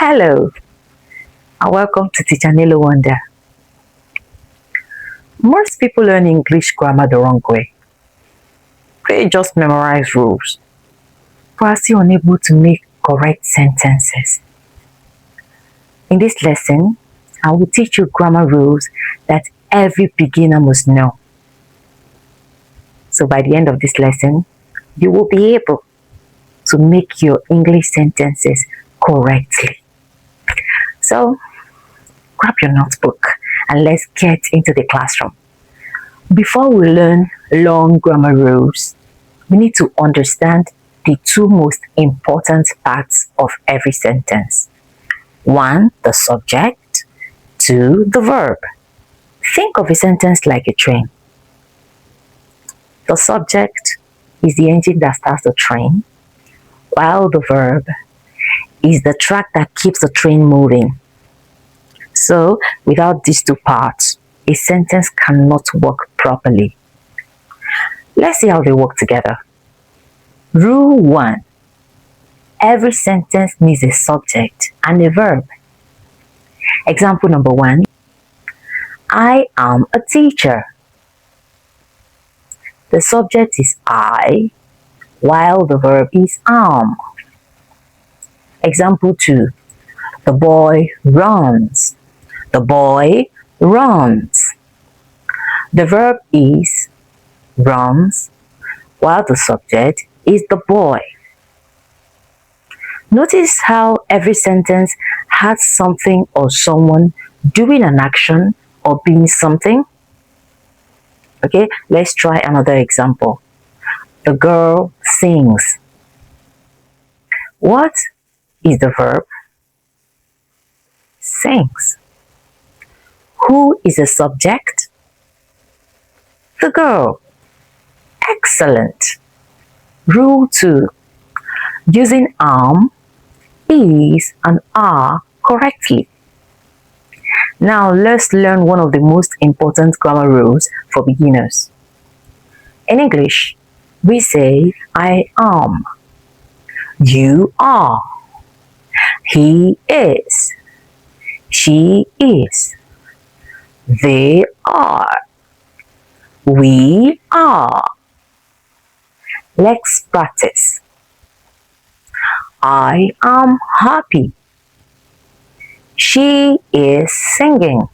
Hello and welcome to Teacher Nilo Wonder. Most people learn English grammar the wrong way. They just memorize rules, but are still unable to make correct sentences. In this lesson, I will teach you grammar rules that every beginner must know. So by the end of this lesson, you will be able to make your English sentences correctly. So grab your notebook and let's get into the classroom. Before we learn long grammar rules, we need to understand the two most important parts of every sentence. 1, the subject. 2, the verb. Think of a sentence like a train. The subject is the engine that starts the train, while the verb is the track that keeps the train moving. So, without these two parts, a sentence cannot work properly. Let's see how they work together. Rule 1. Every sentence needs a subject and a verb. Example number 1. I am a teacher. The subject is I, while the verb is am. Example 2. The boy runs. The boy runs. The verb is runs, while the subject is the boy. Notice how every sentence has something or someone doing an action or being something. Okay, let's try another example. The girl sings. What is the verb? Sings. Who is the subject? The girl. Excellent. Rule 2. Using am, is, and are correctly. Now let's learn one of the most important grammar rules for beginners. In English, we say I am, you are, he is, she is, they are, we are. Let's practice. I am happy. She is singing.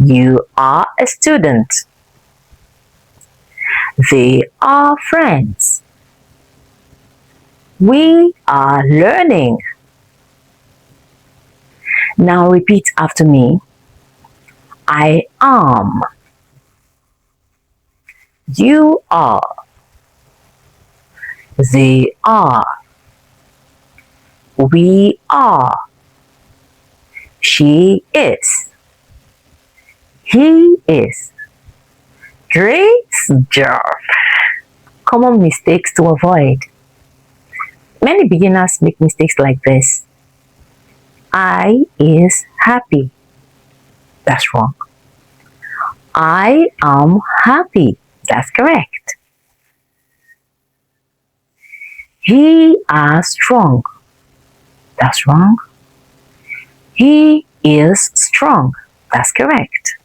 You are a student. They are friends. We are learning. Now repeat after me. I am. You are. They are. We are. She is. He is. Great job! Common mistakes to avoid. Many beginners make mistakes like this. I is happy. That's wrong. I am happy. That's correct. He are strong. That's wrong. He is strong. That's correct.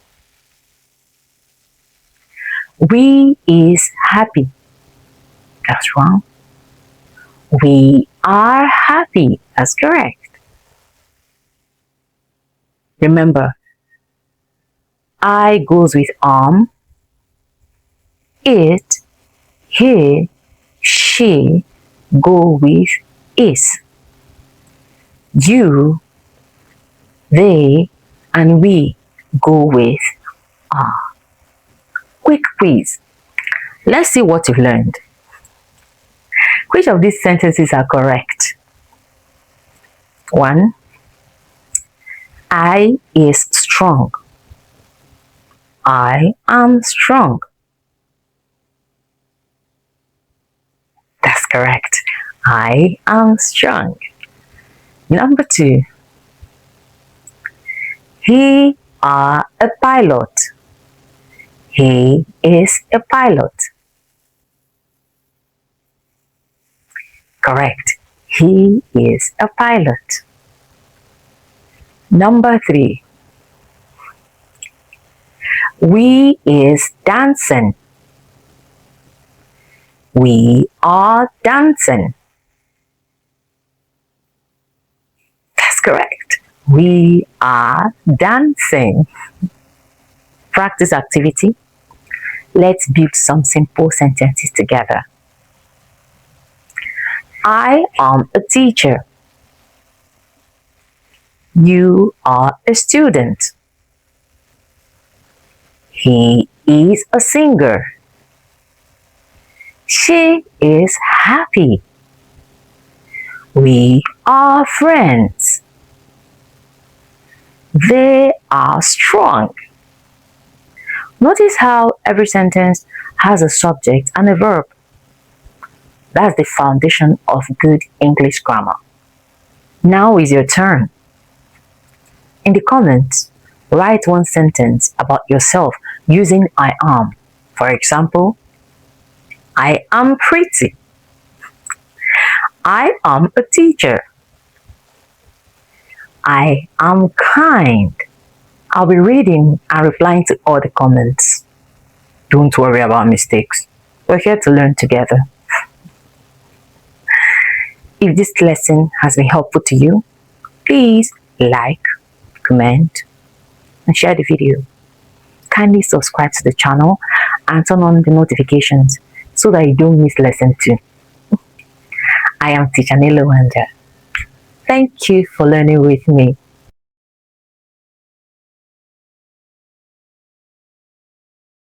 We is happy. That's wrong. We are happy. That's correct. Remember, I goes with am, it, he, she go with is. You, they, and we go with are. Quick quiz. Let's see what you've learned. Which of these sentences are correct? 1. I is strong. I am strong. That's correct. I am strong. Number 2. He are a pilot. He is a pilot. Correct. He is a pilot. Number 3. We is dancing. We are dancing. That's correct. We are dancing. Practice activity. Let's build some simple sentences together. I am a teacher. You are a student. He is a singer. She is happy. We are friends. They are strong. Notice how every sentence has a subject and a verb. That's the foundation of good English grammar. Now is your turn. In the comments, write one sentence about yourself using I am. For example, I am pretty. I am a teacher. I am kind. I'll be reading and replying to all the comments. Don't worry about mistakes. We're here to learn together. If this lesson has been helpful to you, please like, comment, and share the video. Kindly subscribe to the channel and turn on the notifications so that you don't miss lesson 2. I am Teacher Nilo Wanda. Thank you for learning with me.